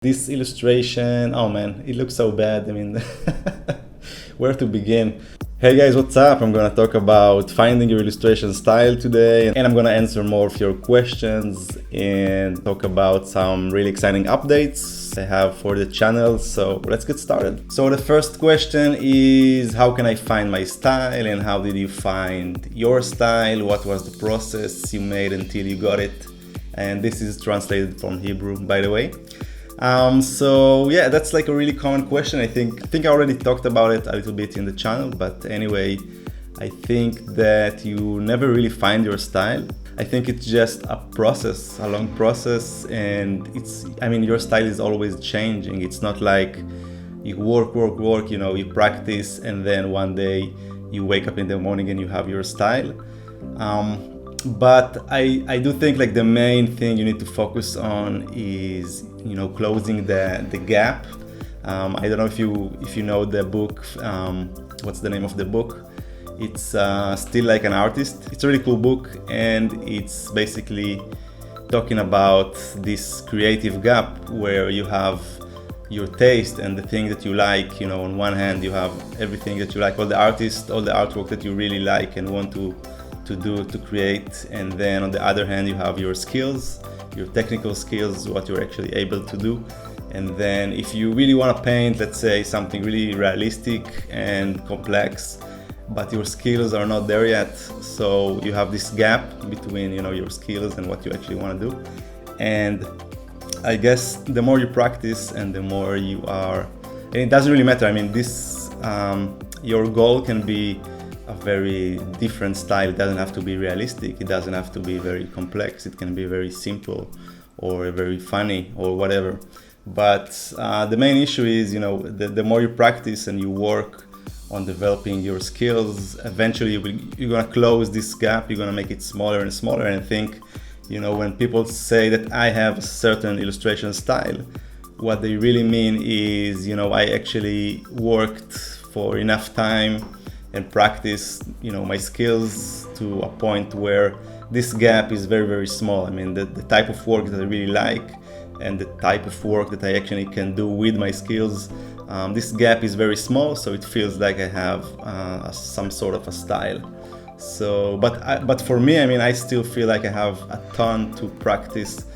This illustration, oh man, it looks so bad. I mean, where to begin? Hey guys, what's up? I'm gonna talk about finding your illustration style today, and I'm gonna answer more of your questions and talk about some really exciting updates I have for the channel. So let's get started. So the first question is, how can I find my style, and how did you find your style? What was the process you made until you got it? And this is translated from Hebrew, by the way. So yeah, that's like a really common question. I think I already talked about it a little bit in the channel, but anyway, I think that you never really find your style. I think it's just a process, a long process, and your style is always changing. It's not like you work, you practice, and then one day you wake up in the morning and you have your style. But I do think like the main thing you need to focus on is closing the gap. I don't know if you know the book. What's the name of the book? It's Still Like an Artist. It's a really cool book, and it's basically talking about this creative gap where you have your taste and the thing that you like. On one hand you have everything that you like, all the artwork that you really like and want to create, and then on the other hand you have your skills, your technical skills, what you're actually able to do. And then if you really want to paint, let's say, something really realistic and complex, but your skills are not there yet, so you have this gap between your skills and what you actually want to do. And I guess the more you practice and the more you are, and it doesn't really matter, your goal can be a very different style. It doesn't have to be realistic, it doesn't have to be very complex, it can be very simple or very funny or whatever. But the main issue is, the more you practice and you work on developing your skills, eventually you're gonna close this gap, you're gonna make it smaller and smaller. And I think, when people say that I have a certain illustration style, what they really mean is, I actually worked for enough time and practice my skills to a point where this gap is very, very small. The type of work that I really like and the type of work that I actually can do with my skills, this gap is very small, so it feels like I have some sort of a style. So but for me, I still feel like I have a ton to practice,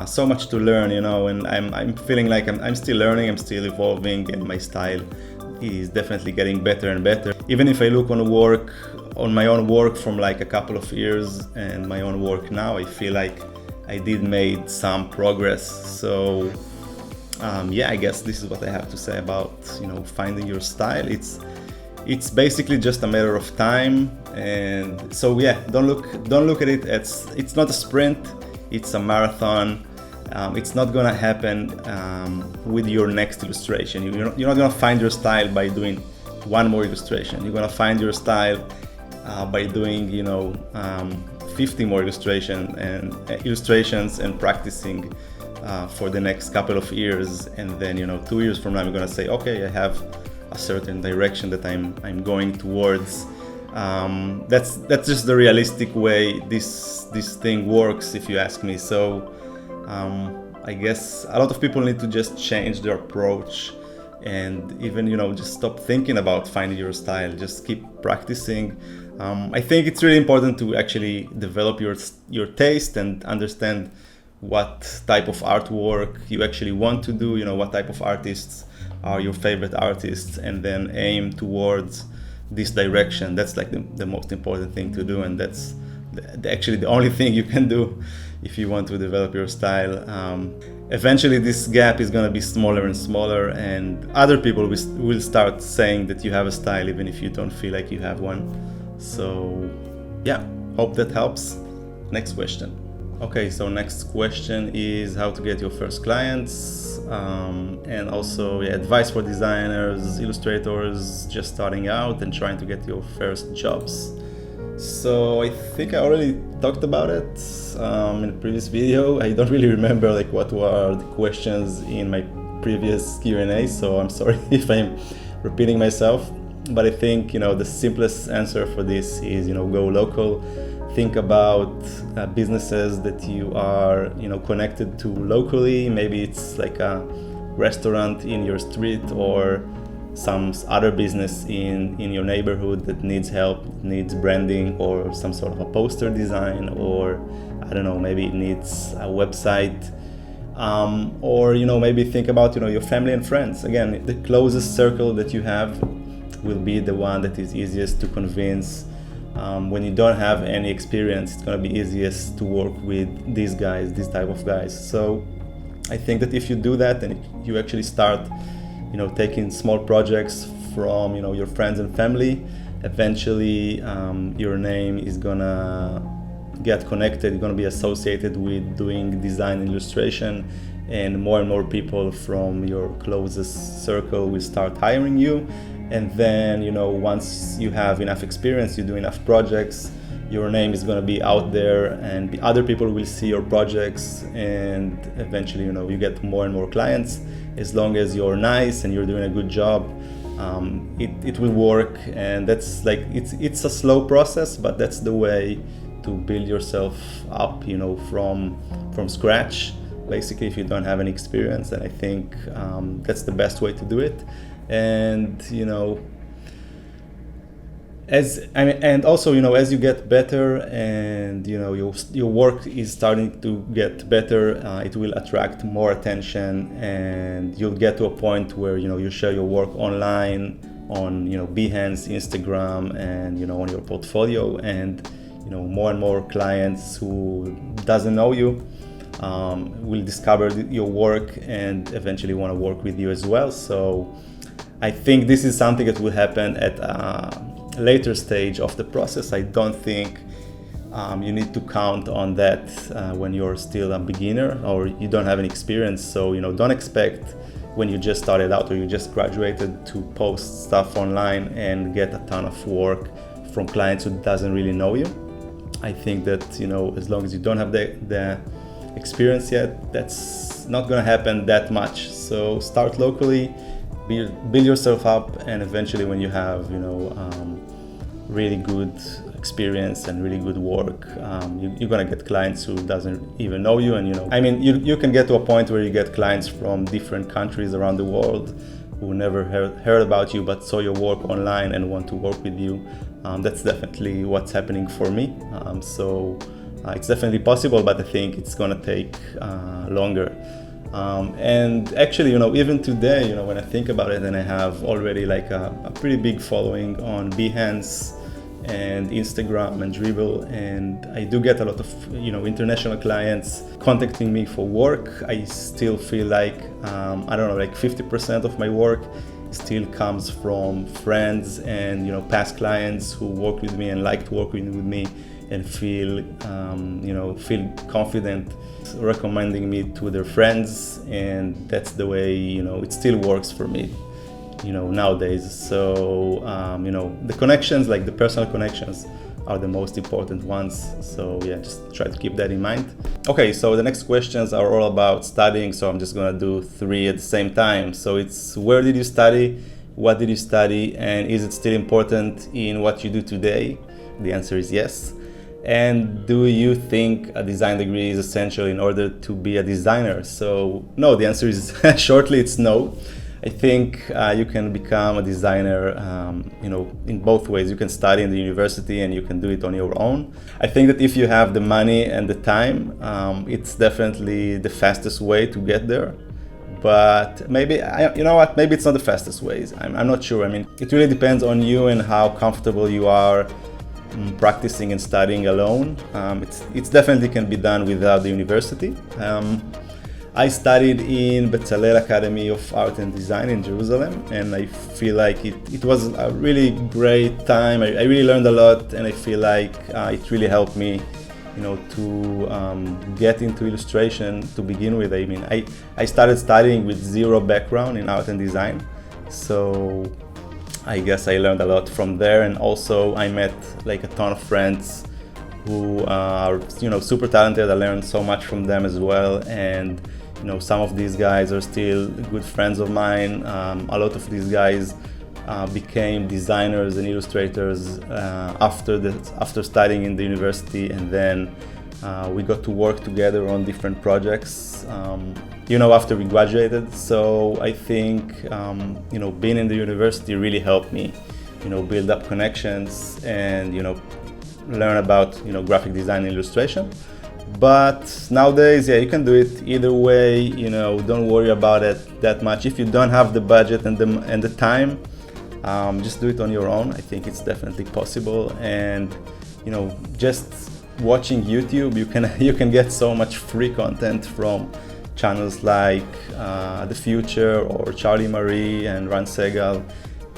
so much to learn, and I'm feeling like I'm still learning, I'm still evolving, and my style is definitely getting better and better. Even if I look on my own work from like a couple of years and my own work now, I feel like I did made some progress. So I guess this is what I have to say about finding your style. It's basically just a matter of time. And so don't look at it as, it's not a sprint, it's a marathon. It's not gonna happen with your next illustration. You're not gonna find your style by doing one more illustration. You're gonna find your style by doing 50 more illustrations and practicing for the next couple of years. And then 2 years from now, you're gonna say, okay, I have a certain direction that I'm going towards. That's just the realistic way this thing works, if you ask me. So I guess a lot of people need to just change their approach and even just stop thinking about finding your style. Just keep practicing. I think it's really important to actually develop your taste and understand what type of artwork you actually want to do, what type of artists are your favorite artists, and then aim towards this direction. That's like the most important thing to do, and that's actually the only thing you can do if you want to develop your style. Eventually this gap is going to be smaller and smaller, and other people will start saying that you have a style even if you don't feel like you have one. So yeah, hope that helps. Next question. Okay, so next question is how to get your first clients, and also advice for designers, illustrators just starting out and trying to get your first jobs. So I think I already talked about it in a previous video. I don't really remember like what were the questions in my previous Q&A, so I'm sorry if I'm repeating myself. But I think the simplest answer for this is go local. Think about businesses that you are connected to locally. Maybe it's like a restaurant in your street or some other business in your neighborhood that needs help, needs branding or some sort of a poster design, or I don't know, maybe it needs a website, or maybe think about your family and friends. Again, the closest circle that you have will be the one that is easiest to convince. When you don't have any experience, it's going to be easiest to work with these type of guys. So I think that if you do that and you actually start taking small projects from your friends and family, eventually your name is gonna get connected, you're gonna be associated with doing design and illustration, and more people from your closest circle will start hiring you. And then once you have enough experience, you do enough projects, your name is going to be out there and other people will see your projects, and eventually you get more and more clients. As long as you're nice and you're doing a good job, it will work. And that's like it's a slow process, but that's the way to build yourself up from scratch, basically, if you don't have any experience. And I think that's the best way to do it. And and also as you get better and your work is starting to get better, it will attract more attention, and you'll get to a point where you share your work online on Behance, Instagram, and on your portfolio, and more and more clients who doesn't know you will discover your work and eventually want to work with you as well. So I think this is something that will happen at a later stage of the process. I don't think you need to count on that when you're still a beginner or you don't have any experience. So don't expect when you just started out or you just graduated to post stuff online and get a ton of work from clients who doesn't really know you. I think that as long as you don't have the experience yet, that's not going to happen that much. So start locally, build yourself up, and eventually when you have really good experience and really good work, you're gonna get clients who doesn't even know you. And you can get to a point where you get clients from different countries around the world who never heard about you but saw your work online and want to work with you. That's definitely what's happening for me. So it's definitely possible, but I think it's gonna take longer. And actually, even today, when I think about it, and I have already like a pretty big following on Behance and Instagram and Dribbble, and I do get a lot of international clients contacting me for work. I still feel like like 50% of my work still comes from friends and past clients who work with me and like to work with me and feel confident recommending me to their friends, and that's the way it still works for me nowadays. So the connections, like the personal connections, are the most important ones. So yeah, just try to keep that in mind. Okay, so the next questions are all about studying, so I'm just gonna do 3 at the same time. So it's: where did you study, what did you study, and is it still important in what you do today? The answer is yes. And do you think a design degree is essential in order to be a designer? So no, the answer is shortly, it's no. I think you can become a designer in both ways. You can study in the university and you can do it on your own. I think that if you have the money and the time, it's definitely the fastest way to get there. But maybe, maybe it's not the fastest ways. I'm not sure. It really depends on you and how comfortable you are practicing and studying alone. It's definitely can be done without the university. I studied in Bezalel Academy of Art and Design in Jerusalem, and I feel like it was a really great time. I really learned a lot, and I feel like it really helped me to get into illustration to begin with. I started studying with zero background in art and design, so I guess I learned a lot from there. And also I met like a ton of friends who are super talented. I learned so much from them as well, and some of these guys are still good friends of mine. A lot of these guys became designers and illustrators after studying in the university, and then We got to work together on different projects, after we graduated. So I think, being in the university really helped me, build up connections and, learn about, graphic design and illustration. But nowadays, you can do it either way, don't worry about it that much. If you don't have the budget and the time, just do it on your own. I think it's definitely possible. And, just watching YouTube, you can get so much free content from channels like The Futur or Charlie Marie and Ran Segal,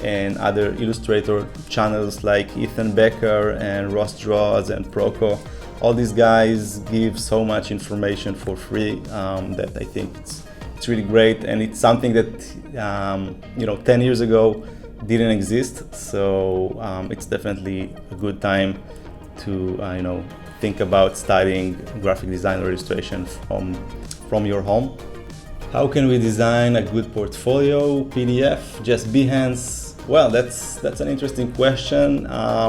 and other illustrator channels like Ethan Becker and Ross Draws and Proco. All these guys give so much information for free that I think it's really great, and it's something that 10 years ago didn't exist. So it's definitely a good time to think about studying graphic design or illustration from your home. How can we design a good portfolio? PDF, just Behance? Well, that's an interesting question.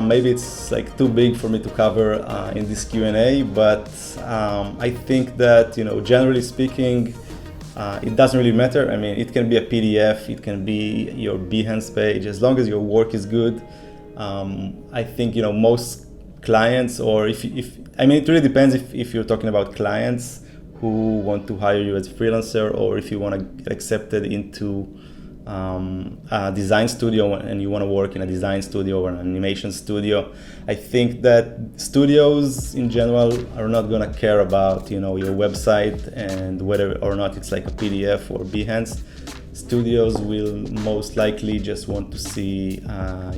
Maybe it's like too big for me to cover in this Q&A, but I think that generally speaking, it doesn't really matter. I mean, it can be a PDF, it can be your Behance page, as long as your work is good. I think most clients, or if it really depends if you're talking about clients who want to hire you as a freelancer, or if you want to get accepted into a design studio and you want to work in a design studio or an animation studio. I think that studios in general are not going to care about your website and whether or not it's like a PDF or Behance. Studios will most likely just want to see a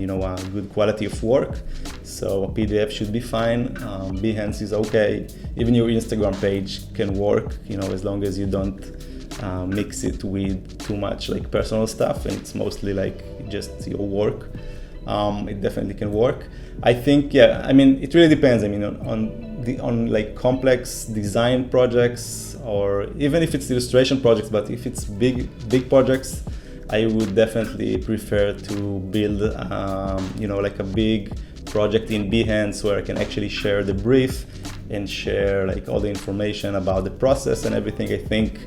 good quality of work, so a PDF should be fine. Behance is okay. Even your Instagram page can work, as long as you don't mix it with too much like personal stuff and it's mostly like just your work. It definitely can work. I think, it really depends. On like complex design projects, or even if it's illustration projects, but if it's big projects, I would definitely prefer to build, like a big project in Behance where I can actually share the brief and share like all the information about the process and everything. I think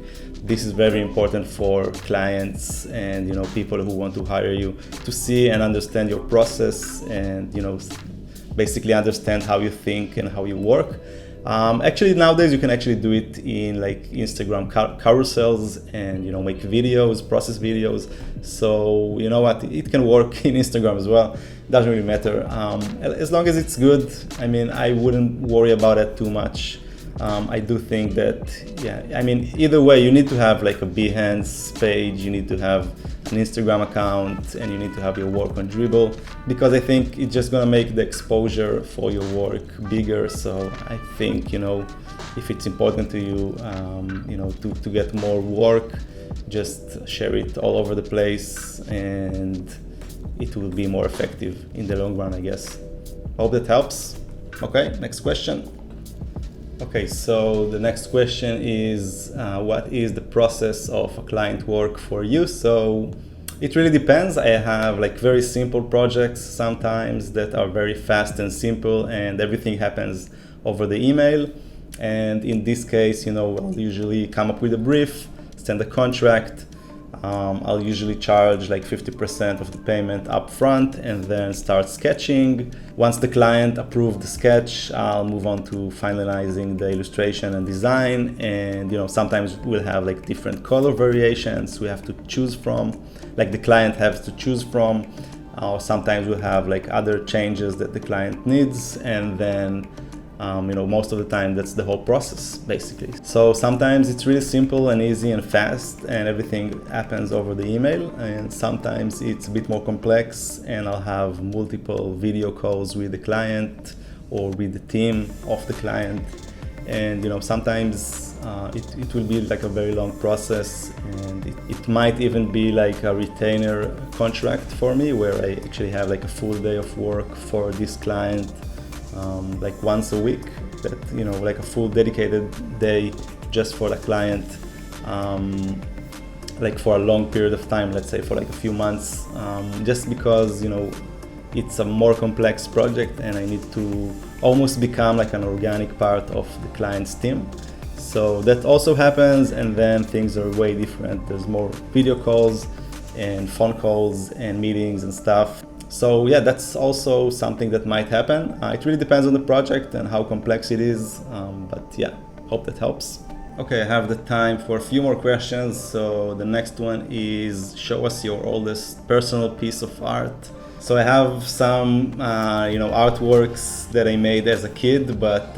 this is very important for clients and people who want to hire you to see and understand your process and basically understand how you think and how you work. Actually nowadays you can actually do it in like Instagram carousels and make videos, process videos. So it can work in Instagram as well. Doesn't really matter, as long as it's good. I wouldn't worry about it too much. I do think that, either way, you need to have like a Behance page, you need to have an Instagram account, and you need to have your work on Dribbble, because I think it's just gonna make the exposure for your work bigger. So I think, if it's important to you, to get more work, just share it all over the place, and it will be more effective in the long run, I guess. Hope that helps. Okay, next question. Okay, so the next question is, what is the process of a client work for you? So it really depends. I have like very simple projects sometimes that are very fast and simple, and everything happens over the email. And in this case, I'll usually come up with a brief, send a contract. I'll usually charge like 50% of the payment up front and then start sketching. Once the client approves the sketch, I'll move on to finalizing the illustration and design. And sometimes we'll have like different color variations we have to choose from, like the client has to choose from, or sometimes we'll have like other changes that the client needs, and then most of the time that's the whole process basically. So sometimes it's really simple and easy and fast and everything happens over the email, and sometimes it's a bit more complex and I'll have multiple video calls with the client or with the team of the client, and sometimes it will be like a very long process, and it might even be like a retainer contract for me where I actually have like a full day of work for this client, like once a week, that like a full dedicated day just for the client, like for a long period of time, let's say for like a few months, just because it's a more complex project and I need to almost become like an organic part of the client's team. So that also happens, and then things are way different. There's more video calls and phone calls and meetings and stuff. So yeah, that's also something that might happen. It really depends on the project and how complex it is, but yeah, hope that helps. Okay, I have the time for a few more questions. So the next one is, show us your oldest personal piece of art. So I have some artworks that I made as a kid, but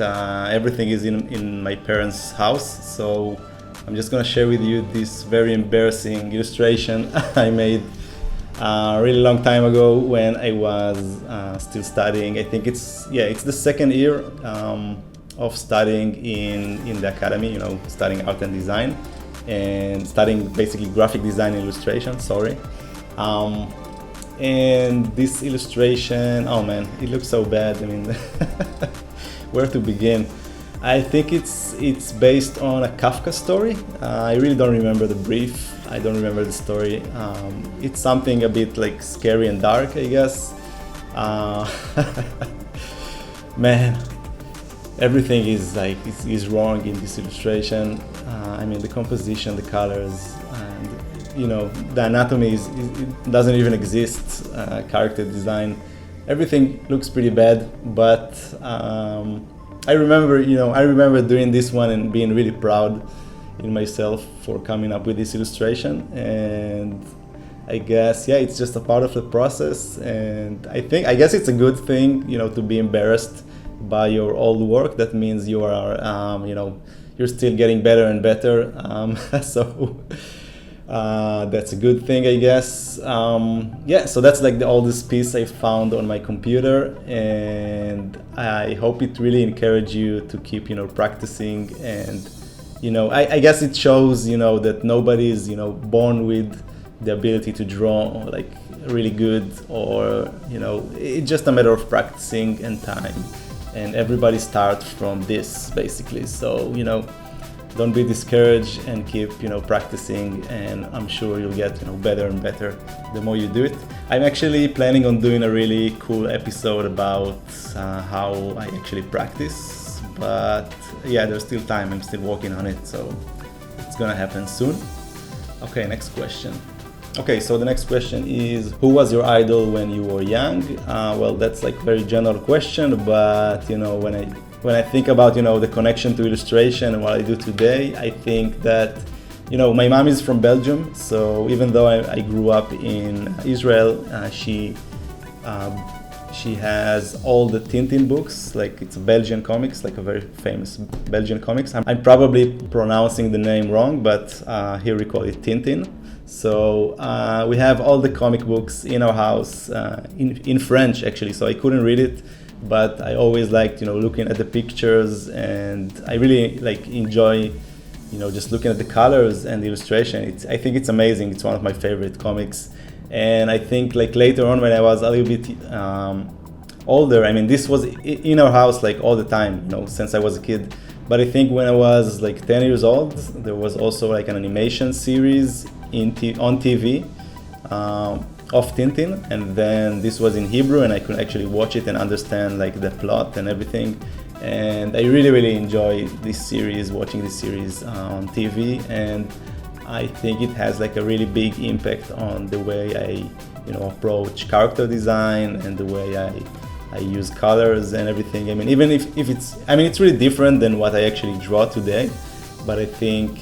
everything is in my parents' house. So I'm just gonna share with you this very embarrassing illustration I made a really long time ago when I was still studying. I think it's the second year of studying in the academy, studying art and design and studying basically graphic design and illustration, and this illustration, oh man, it looks so bad. I mean, where to begin? I think it's based on a Kafka story. I really don't remember the brief. I don't remember the story. It's something a bit like scary and dark, I guess. Man, everything is wrong in this illustration. I mean, the composition, the colors, and the anatomy it doesn't even exist. Character design, everything looks pretty bad. But I remember doing this one and being really proud in myself for coming up with this illustration. And I guess, yeah, it's just a part of the process. And I guess it's a good thing, to be embarrassed by your old work. That means you are, you're still getting better and better. So that's a good thing, I guess. So that's like the oldest piece I found on my computer, and I hope it really encouraged you to keep, practicing. And, I guess it shows, that nobody is, born with the ability to draw like really good, or, it's just a matter of practicing and time. And everybody starts from this basically. So, don't be discouraged and keep, practicing, and I'm sure you'll get, better and better the more you do it. I'm actually planning on doing a really cool episode about how I actually practice, but yeah, there's still time. I'm still working on it, so it's gonna happen soon. Okay, next question. Okay, so the next question is, who was your idol when you were young? Well, that's like a very general question, but when I think about, the connection to illustration and what I do today, I think that, my mom is from Belgium. So even though I grew up in Israel, she has all the Tintin books, like it's Belgian comics, like a very famous Belgian comics. I'm probably pronouncing the name wrong, but here we call it Tintin. So we have all the comic books in our house, in French actually, so I couldn't read it. But I always liked, looking at the pictures, and I really enjoy, just looking at the colors and the illustration. I think it's amazing. It's one of my favorite comics. And I think later on when I was a little bit older, I mean, this was in our house all the time, since I was a kid. But I think when I was 10 years old, there was also an animation series on TV. Of Tintin, and then this was in Hebrew, and I could actually watch it and understand the plot and everything. And I really, really enjoy watching this series on TV, and I think it has a really big impact on the way I approach character design and the way I use colors and everything. I mean, even if it's really different than what I actually draw today, but I think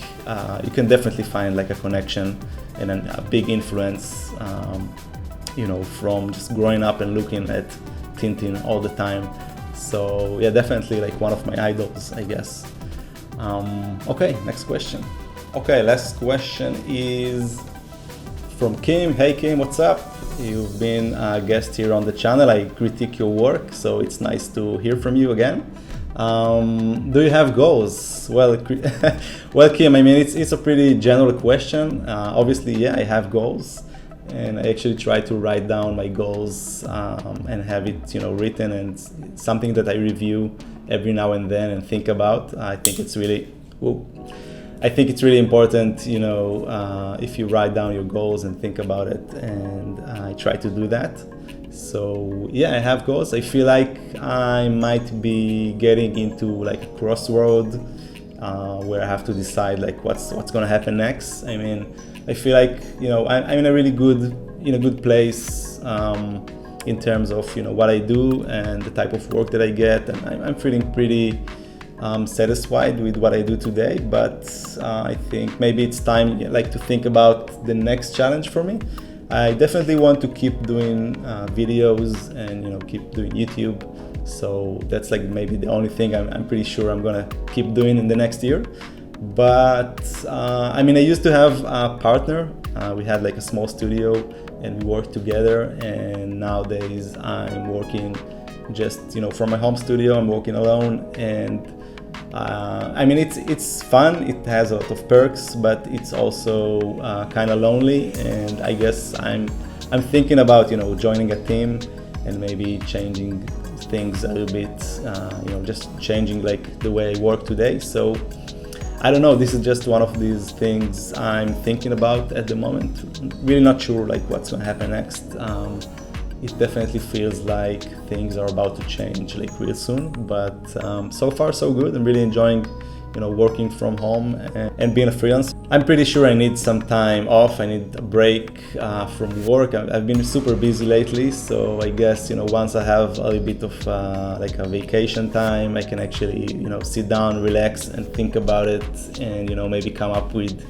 you can definitely find a connection and a big influence, from just growing up and looking at Tintin all the time. So yeah, definitely one of my idols, I guess. Okay, next question. Okay, last question is from Kim. Hey Kim, what's up? You've been a guest here on the channel. I critique your work, so it's nice to hear from you again. Do you have goals? Well, Kim, I mean, it's a pretty general question. Obviously, yeah, I have goals, and I actually try to write down my goals and have it, written, and it's something that I review every now and then and think about. I think it's really important, if you write down your goals and think about it, and I try to do that. So yeah, I have goals. I feel like I might be getting into like a crossroad where I have to decide like what's gonna happen next. I mean, I feel like, you know, I'm in a really good place in terms of, you know, what I do and the type of work that I get, and I'm feeling pretty satisfied with what I do today. But I think maybe it's time like to think about the next challenge for me. I definitely want to keep doing videos and, you know, keep doing YouTube. So that's like maybe the only thing I'm pretty sure I'm gonna keep doing in the next year. But I mean, I used to have a partner. We had like a small studio and we worked together, and nowadays I'm working just, you know, from my home studio. I'm working alone, and I mean, it's fun. It has a lot of perks, but it's also kind of lonely. And I guess I'm thinking about, you know, joining a team and maybe changing things a little bit. You know, just changing like the way I work today. So I don't know. This is just one of these things I'm thinking about at the moment. Really not sure like what's gonna happen next. It definitely feels like things are about to change like real soon, but so far so good. I'm really enjoying, you know, working from home and being a freelance. I'm pretty sure I need some time off. I need a break from work. I've been super busy lately, so I guess, you know, once I have a little bit of like a vacation time, I can actually, you know, sit down, relax, and think about it, and, you know, maybe come up with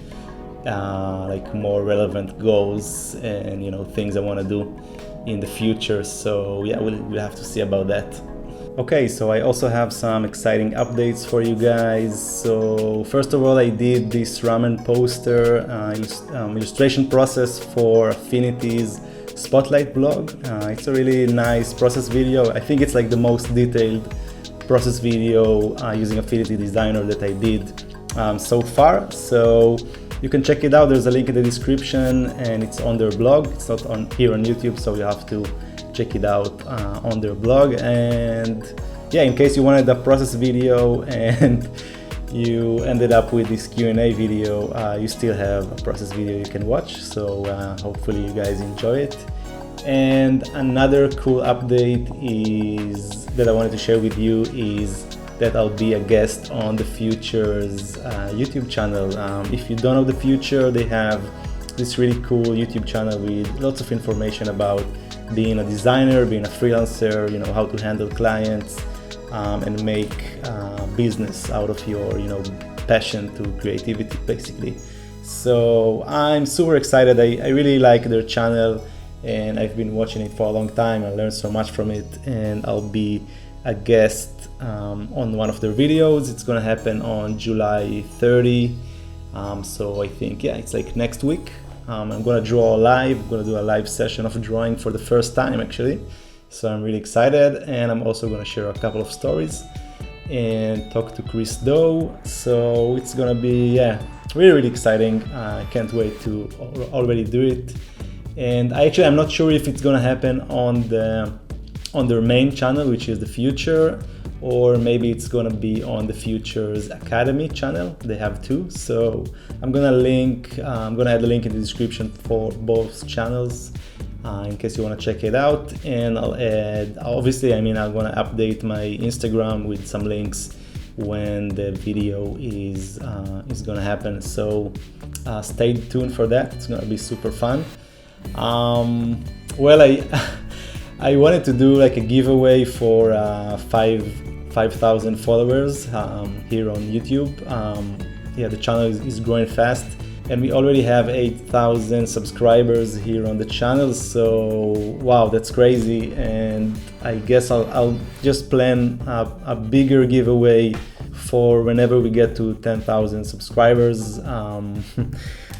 like more relevant goals and, you know, things I want to do in the future. So yeah, we'll have to see about that. Okay, so I also have some exciting updates for you guys. So first of all, I did this Ramen poster illustration process for Affinity's Spotlight blog. It's a really nice process video. I think it's like the most detailed process video using Affinity Designer that I did so far. So you can check it out. There's a link in the description, and it's on their blog. It's not on here on YouTube, so you have to check it out on their blog. And yeah, in case you wanted a process video and you ended up with this Q&A video, you still have a process video you can watch. So hopefully you guys enjoy it. And another cool update is that I wanted to share with you is that I'll be a guest on the Futur's YouTube channel. If you don't know the Future, they have this really cool YouTube channel with lots of information about being a designer, being a freelancer, you know, how to handle clients and make business out of your, you know, passion to creativity, basically. So I'm super excited. I really like their channel, and I've been watching it for a long time. I learned so much from it, and I'll be a guest on one of their videos. It's gonna happen on July 30. So I think, yeah, it's like next week. I'm gonna draw live. I'm gonna do a live session of drawing for the first time, actually. So I'm really excited, and I'm also gonna share a couple of stories and talk to Chris Doe. So it's gonna be, yeah, really exciting. I can't wait to already do it. And I'm not sure if it's gonna happen on their main channel, which is the Future, or maybe it's gonna be on the Future's Academy channel. They have two, so I'm gonna add a link in the description for both channels in case you want to check it out. And I'll add, obviously, I'm gonna update my Instagram with some links when the video is gonna happen. So stay tuned for that. It's gonna be super fun. Well, I wanted to do like a giveaway for 5,000 followers here on YouTube. Yeah, the channel is growing fast, and we already have 8,000 subscribers here on the channel. So wow, that's crazy. And I guess I'll just plan a bigger giveaway for whenever we get to 10,000 subscribers.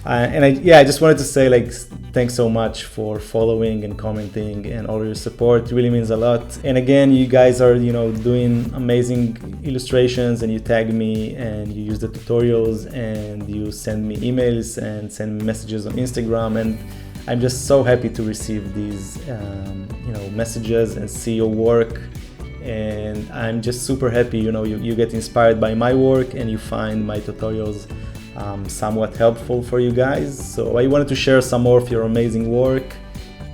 I just wanted to say, like, thanks so much for following and commenting and all your support. It really means a lot. And again, you guys are, doing amazing illustrations, and you tag me and you use the tutorials and you send me emails and send me messages on Instagram. And I'm just so happy to receive these, messages and see your work. And I'm just super happy, you get inspired by my work and you find my tutorials somewhat helpful for you guys. So I wanted to share some more of your amazing work,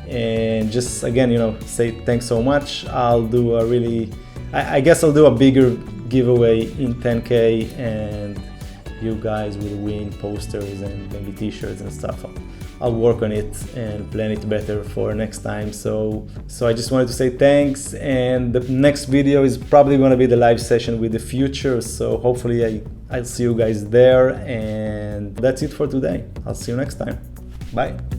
and just again, say thanks so much. I'll do a really, I guess I'll do a bigger giveaway in 10K, and you guys will win posters and maybe t-shirts and stuff. I'll work on it and plan it better for next time. So I just wanted to say thanks, and the next video is probably going to be the live session with the Futur, so hopefully I'll see you guys there, and that's it for today. I'll see you next time. Bye.